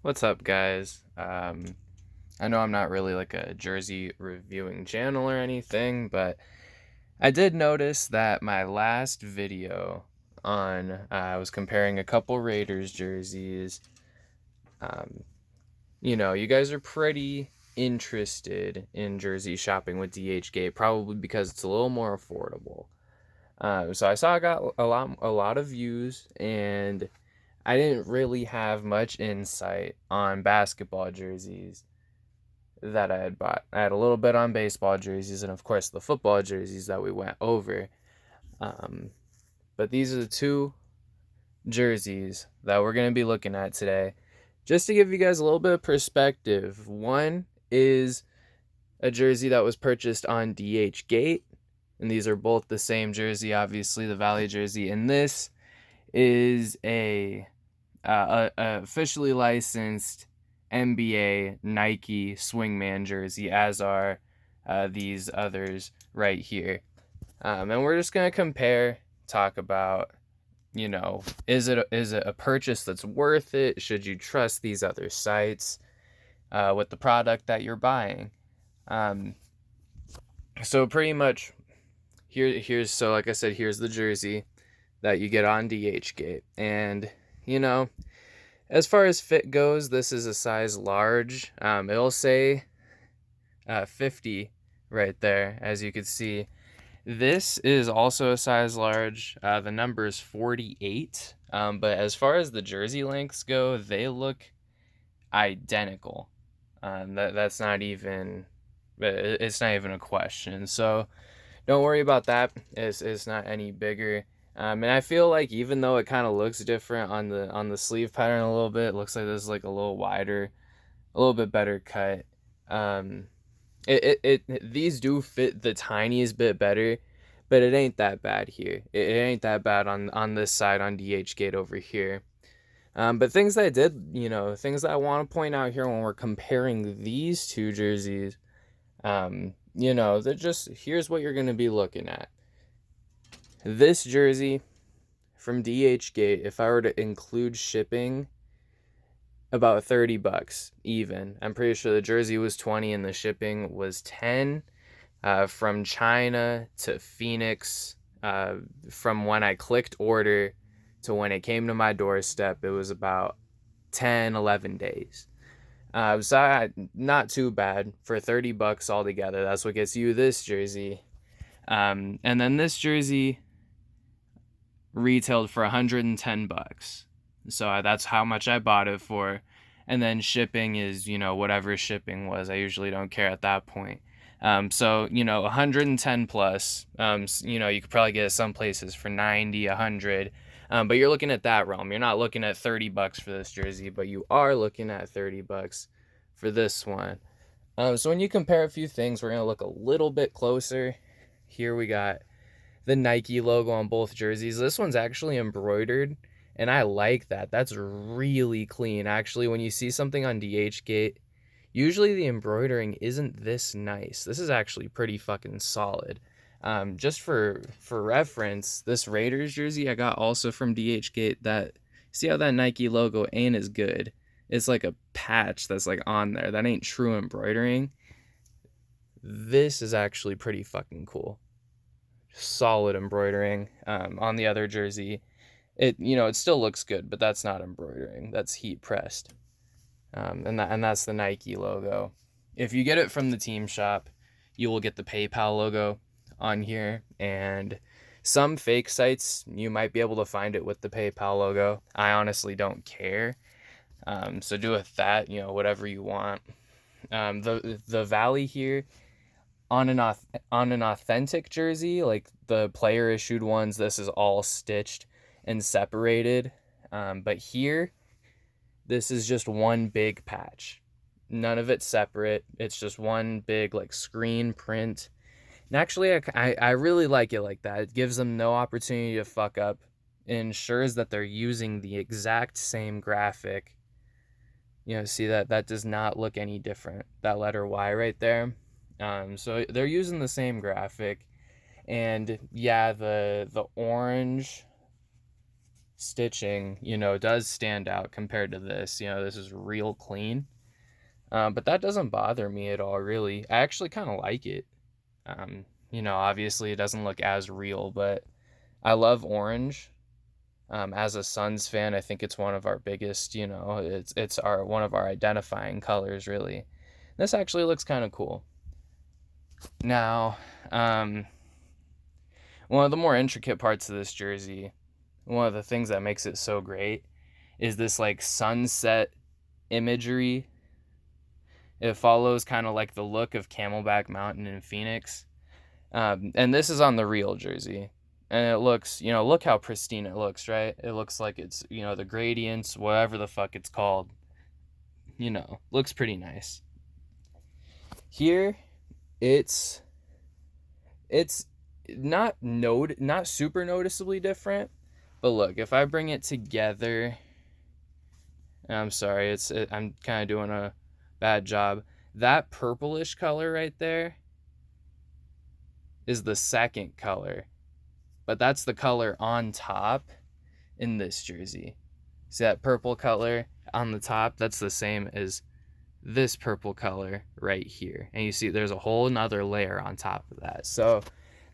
What's up, guys? I know I'm not really like a jersey reviewing channel or anything, but I did notice that my last video I was comparing a couple Raiders jerseys. Um, you guys are pretty interested in jersey shopping with DHgate, probably because it's a little more affordable. So I saw I got a lot of views, and I didn't really have much insight on basketball jerseys that I had bought. I had a little bit on baseball jerseys and, of course, the football jerseys that we went over. Um, but these are the two jerseys that we're going to be looking at today. Just to give you guys a little bit of perspective, one is a jersey that was purchased on DHgate, and these are both the same jersey, obviously, the Valley jersey. And this is a officially licensed NBA Nike Swingman jersey, as are these others right here. And we're just gonna compare, talk about, is it a purchase that's worth it? Should you trust these other sites with the product that you're buying? Um, so pretty much here's so like I said, here's the jersey that you get on DHgate, and you know as far as fit goes, this is a size large. It'll say 50 right there, as you can see. This is also a size large. The number is 48. But as far as the jersey lengths go, they look identical. That's not even it's not even a question. So don't worry about that. It's not any bigger. And I feel like even though it kind of looks different on the sleeve pattern a little bit, it looks like this is like a little wider, a little bit better cut. Um, these do fit the tiniest bit better, but it ain't that bad here. It ain't that bad on this side on DHgate over here. But things that I did, things that I want to point out here when we're comparing these two jerseys, they're just, here's what you're going to be looking at. This jersey from DHgate, if I were to include shipping, about $30 even. I'm pretty sure the jersey was 20 and the shipping was 10. From China to Phoenix, from when I clicked order to when it came to my doorstep, it was about 10, 11 days. Not too bad for $30 altogether. That's what gets you this jersey. And then this jersey retailed for $110. So that's how much I bought it for. And then shipping is, whatever shipping was. I usually don't care at that point. So 110 plus. You could probably get it some places for 90, 100. But you're looking at that realm. You're not looking at $30 for this jersey, but you are looking at $30 for this one. So when you compare a few things, we're gonna look a little bit closer. Here we got the Nike logo on both jerseys. This one's actually embroidered, and I like that. That's really clean. Actually, when you see something on DHgate, usually the embroidering isn't this nice. This is actually pretty fucking solid. Just for reference, this Raiders jersey I got also from DHgate, that, see how that Nike logo ain't as good? It's like a patch that's like on there. That ain't true embroidering. This is actually pretty fucking cool. Solid embroidering. On the other jersey, it still looks good, but that's not embroidering. That's heat pressed. And that's the Nike logo. If you get it from the team shop, you will get the PayPal logo on here, and some fake sites you might be able to find it with the PayPal logo. I honestly don't care. So do with that, whatever you want. The Valley here, on an authentic jersey, like the player issued ones, this is all stitched and separated. But here, this is just one big patch. None of it's separate. It's just one big like screen print. And actually, I really like it like that. It gives them no opportunity to fuck up. It ensures that they're using the exact same graphic. See that does not look any different. That letter Y right there. So they're using the same graphic. And yeah, the orange stitching, you know, does stand out compared to this. You know, this is real clean. But that doesn't bother me at all, really. I actually kind of like it. You know, obviously it doesn't look as real, but I love orange. As a Suns fan, I think it's one of our biggest, you know, it's our one of our identifying colors, really. This actually looks kind of cool. Now, one of the more intricate parts of this jersey, one of the things that makes it so great, is this like sunset imagery. It follows kind of like the look of Camelback Mountain in Phoenix. And this is on the real jersey. And it looks, you know, look how pristine it looks, right? It looks like it's, you know, the gradients, whatever the fuck it's called, you know, looks pretty nice. Here, it's not super noticeably different, but look, if I bring it together, I'm sorry, I'm kind of doing a bad job. That purplish color right there is the second color, but that's the color on top in this jersey. See that purple color on the top? That's the same as this purple color right here. And you see there's a whole nother layer on top of that. So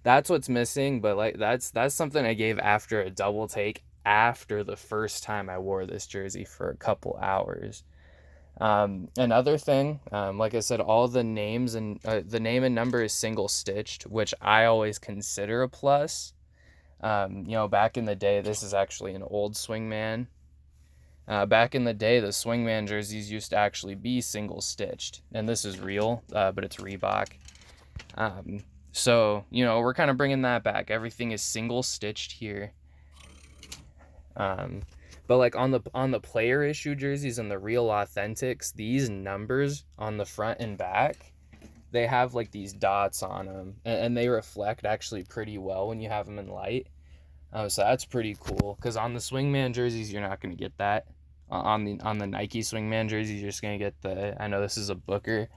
that's what's missing, but like that's something I gave after a double take after the first time I wore this jersey for a couple hours. Another thing, like I said, all the names and the name and number is single stitched, which I always consider a plus. You know, back in the day, this is actually an old swingman. Back in the day, the swingman jerseys used to actually be single stitched, and this is real, but it's Reebok. So, you know, we're kind of bringing that back. Everything is single stitched here. But like on the player issue jerseys and the real authentics, these numbers on the front and back, they have like these dots on them, and they reflect actually pretty well when you have them in light. So that's pretty cool, because on the swingman jerseys you're not going to get that. On the Nike swingman jerseys you're just going to get the, I know this is a Booker,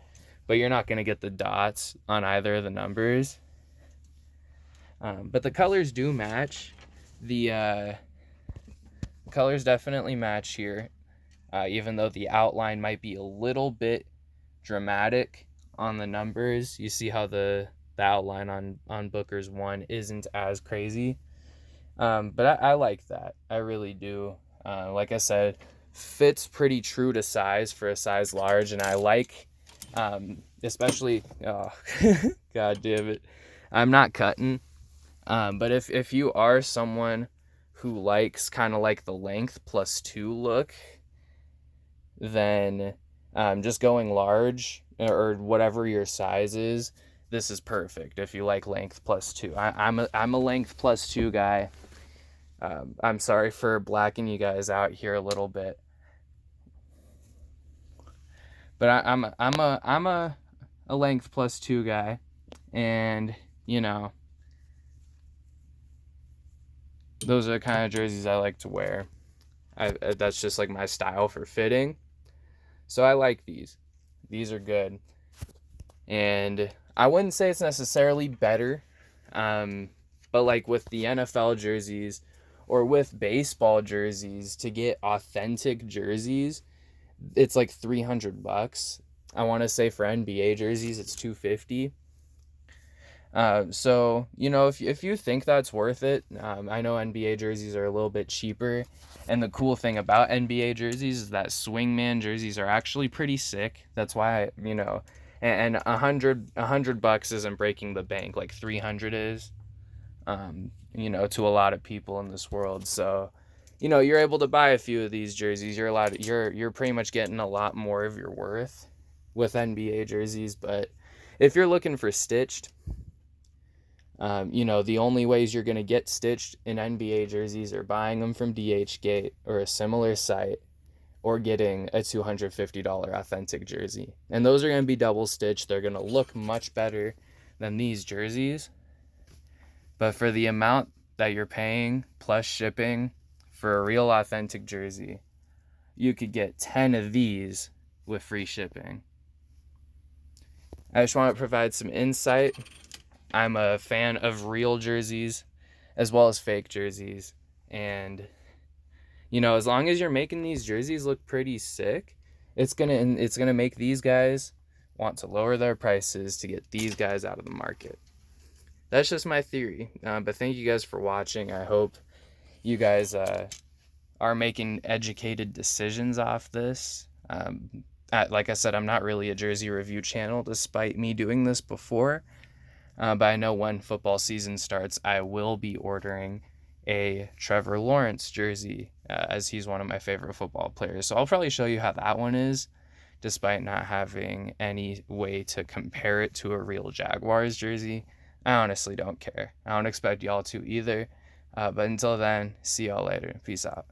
but you're not going to get the dots on either of the numbers. But the colors do match. The colors definitely match here, even though the outline might be a little bit dramatic on the numbers. You see how the outline on Booker's one isn't as crazy, but I like that. I really do. Like I said, fits pretty true to size for a size large, and I like, especially, oh god damn it, I'm not cutting, but if you are someone who likes kind of like the length plus 2 look, then just going large or whatever your size is, this is perfect if you like length plus 2. I'm a length plus 2 guy. I'm sorry for blacking you guys out here a little bit, but I'm a length plus 2 guy, and you know, those are the kind of jerseys I like to wear. That's just like my style for fitting. So I like these. These are good. And I wouldn't say it's necessarily better. But like with the NFL jerseys or with baseball jerseys, to get authentic jerseys, it's like $300. I want to say for NBA jerseys, it's $250. So, you know, if you think that's worth it, I know NBA jerseys are a little bit cheaper, and the cool thing about NBA jerseys is that swingman jerseys are actually pretty sick. That's why, you know, and $100 isn't breaking the bank like 300 is, you know, to a lot of people in this world. So, you know, you're able to buy a few of these jerseys. You're pretty much getting a lot more of your worth with NBA jerseys. But if you're looking for stitched, you know, the only ways you're going to get stitched in NBA jerseys are buying them from DHgate or a similar site, or getting a $250 authentic jersey. And those are going to be double stitched. They're going to look much better than these jerseys. But for the amount that you're paying plus shipping for a real authentic jersey, you could get 10 of these with free shipping. I just want to provide some insight. I'm a fan of real jerseys as well as fake jerseys, and You know, as long as you're making these jerseys look pretty sick, it's gonna make these guys want to lower their prices to get these guys out of the market. That's just my theory. But thank you guys for watching. I hope you guys are making educated decisions off this. Like I said, I'm not really a jersey review channel, despite me doing this before. But I know when football season starts, I will be ordering a Trevor Lawrence jersey, as he's one of my favorite football players. So I'll probably show you how that one is, despite not having any way to compare it to a real Jaguars jersey. I honestly don't care. I don't expect y'all to either. But until then, see y'all later. Peace out.